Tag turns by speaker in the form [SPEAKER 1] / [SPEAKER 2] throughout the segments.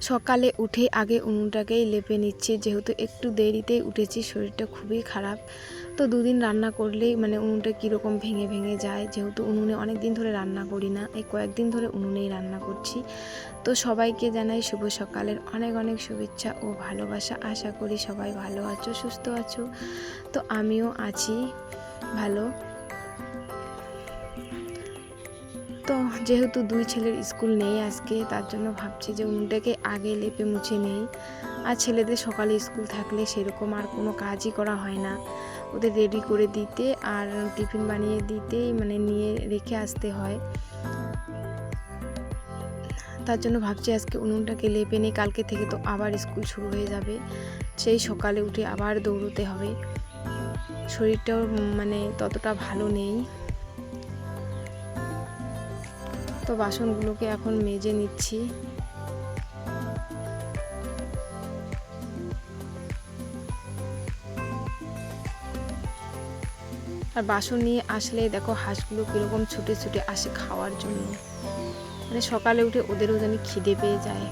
[SPEAKER 1] সকালে উঠে আগে উনুনটাকেই লেপে নিচ্ছি, যেহেতু একটু দেরিতেই উঠেছি, শরীরটা খুবই খারাপ। তো দুদিন রান্না করলেই মানে উনুনটা কীরকম ভেঙে ভেঙে যায়, যেহেতু উনুনে অনেক দিন ধরে রান্না করি না, এই কয়েকদিন ধরে উনুনেই রান্না করছি। তো সবাইকে জানাই শুভ সকালের অনেক অনেক শুভেচ্ছা ও ভালোবাসা। আশা করি সবাই ভালো আছো, সুস্থ আছো। তো আমিও আছি ভালো। তো যেহেতু দুই ছেলের স্কুল নেই আজকে, তার জন্য ভাবছি যে উনুনটাকে আগে লেপে মুছে নেই। আর ছেলেদের সকালে স্কুল থাকলে সেরকম আর কোনো কাজই করা হয় না, ওদের রেডি করে দিতে আর টিফিন বানিয়ে দিতেই মানে নিয়ে রেখে আসতে হয়। তার জন্য ভাবছি আজকে উনুনটাকে লেপে নেই, কালকে থেকে তো আবার স্কুল শুরু হয়ে যাবে, সেই সকালে উঠে আবার দৌড়তে হবে। শরীরটাও মানে ততটা ভালো নেই। তো বাসনগুলোকে এখন মেজে নিচ্ছি। আর বাসন নিয়ে আসলে দেখো হাঁসগুলো কীরকম ছুটে ছুটে আসে খাওয়ার জন্য, মানে সকালে উঠে ওদেরও যেন খিদে পেয়ে যায়।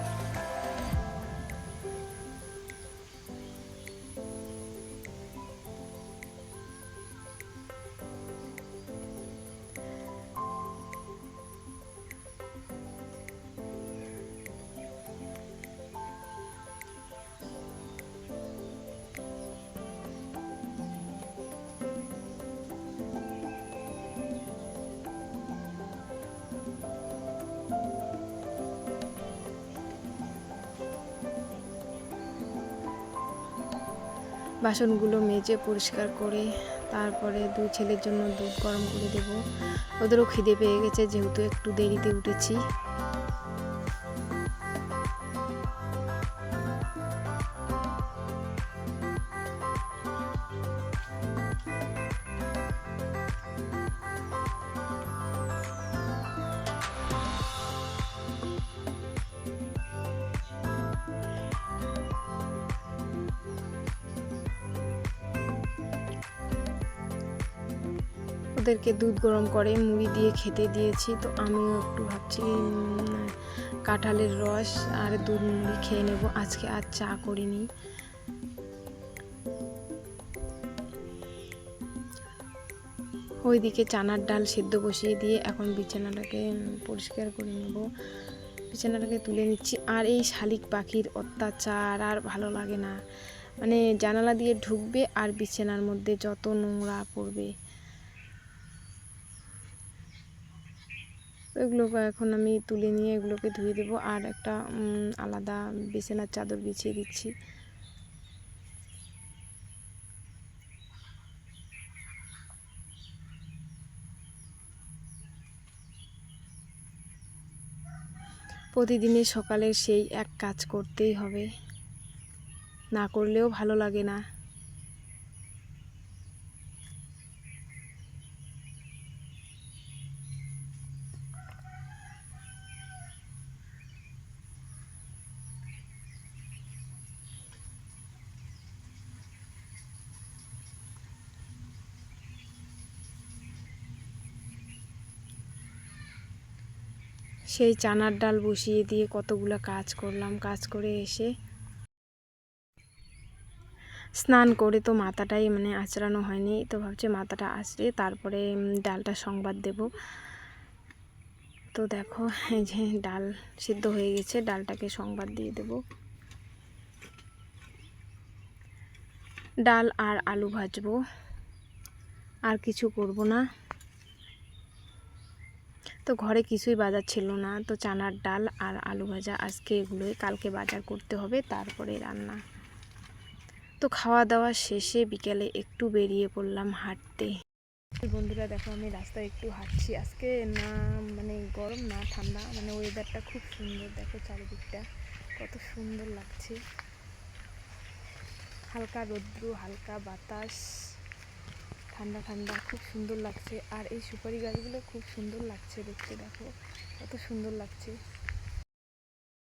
[SPEAKER 1] বাসনগুলো মেজে পরিষ্কার করে তারপরে দুই ছেলের জন্য দুধ গরম করে দেব। ওদেরও খিদে পেয়ে গেছে, যেহেতু একটু দেরিতে উঠেছি। ওদেরকে দুধ গরম করে মুড়ি দিয়ে খেতে দিয়েছি। তো আমিও একটু ভাবছি কাঁঠালের রস আর দুধ মুড়ি খেয়ে নেব, আজকে আর চা করিনি। ওইদিকে চানার ডাল সেদ্ধ বসিয়ে দিয়ে এখন বিছানাটাকে পরিষ্কার করে নেব, বিছানাটাকে তুলে নিচ্ছি। আর এই শালিক পাখির অত্যাচার আর ভালো লাগে না, মানে জানালা দিয়ে ঢুকবে আর বিছানার মধ্যে যত নোংরা পড়বে। এগুলোকে এখন আমি তুলে নিয়ে এগুলোকে ধুয়ে দেবো আর একটা আলাদা বিছানার চাদর বিছিয়ে দিচ্ছি। প্রতিদিনের সকালে সেই এক কাজ করতেই হবে, না করলেও ভালো লাগে না। সেই চানার ডাল বসিয়ে দিয়ে কতগুলো কাজ করলাম, কাজ করে এসে স্নান করে তো মাথাটাই মানে আঁচড়ানো হয়নি। তো ভাবছি মাথাটা আঁচড়ে তারপরে ডালটা সংবাদ দেব। তো দেখো এই যে ডাল সিদ্ধ হয়ে গেছে, ডালটাকে সংবাদ দিয়ে দেব। ডাল আর আলু ভাজবো, আর কিছু করব না। তো ঘরে কিছুই বাজার ছিল না, তো চানার ডাল আর আলু ভাজা আজকে, এগুলোই কালকে বাজার করতে হবে, তারপরে রান্না। তো খাওয়া দাওয়া শেষে বিকেলে একটু বেরিয়ে পড়লাম হাঁটতে। বন্ধুরা দেখো আমি রাস্তায় একটু হাঁটছি, আজকে না মানে গরম না ঠান্ডা, মানে ওয়েদারটা খুব সুন্দর। দেখো চারিদিকটা কত সুন্দর লাগছে, হালকা রৌদ্র, হালকা বাতাস, ঠান্ডা ঠান্ডা, খুব সুন্দর লাগছে। আর এই সুপারি গাছগুলো খুব সুন্দর লাগছে দেখতে, দেখো কত সুন্দর লাগছে।